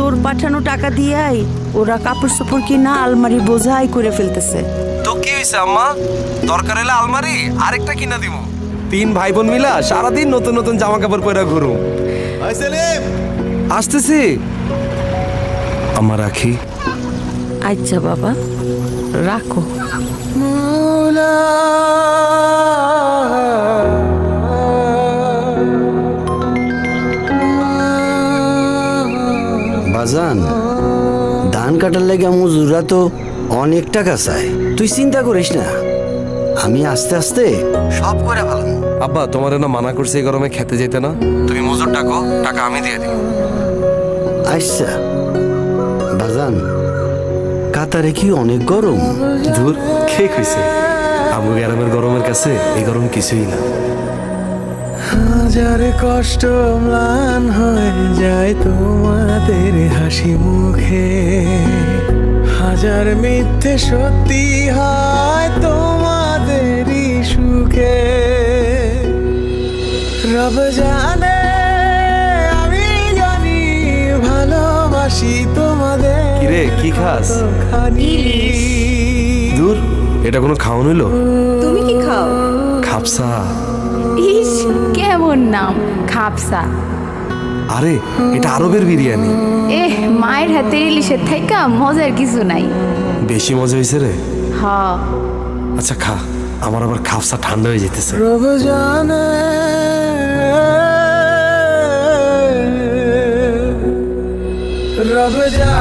তোর পাঠানো টাকা দিয়াই ওরা কাপড় চোপড় কিনা আলমারি বোঝাই করে ফেলতেছে। তো কি হয়েছে আম্মা? দরকার হলে আলমারি আরেকটা কিনা দিব। 3 ভাই বোন মিলা সারাদিন নতুন নতুন জামা কাপড় পরে ঘুরু। আসতেছি আমার রাখি। আচ্ছা বাবা, রাখো। বাজান, ধান কাটার লেগে মজুরা তো অনেক টাকা চায়। তুই চিন্তা করিস না, আমি আস্তে আস্তে সব করে ভালো। আব্বা তোমার না মানা করছে এই গরমে খেতে যেতে না। তুমি মজুর ডাকো, টাকা আমি দিয়ে দিব। আচ্ছা বাজান, কাতারে কি অনেক গরম? দূর কে কইছে? আমগো গ্রামের গরমের কাছে এই গরম কিছুই না। হাজার কষ্ট ম্লান হয়ে যায় তোমাদের হাসি মুখে, হাজার মিথ্যে সত্যি হয় তোমাদেরই সুখে। রব জানে আমি জানি ভালোবাসি তোমাদের। কিরে কি খাস? খানি দূর, এটা কোনো খাওয়ান হইলো? তুমি কি খাও? খাপসা। ইস, কেমন নাম খাপসা। আরে এটা আরবের বিরিয়ানি। মায়ের হাতে ইলিশের থাইকা মজার কিছু নাই। বেশি মজা হয়েছে রে। হ, আচ্ছা খা, আমার আবার খাপসা ঠান্ডা হয়ে যেতেছে। রব জানে, রব জানে।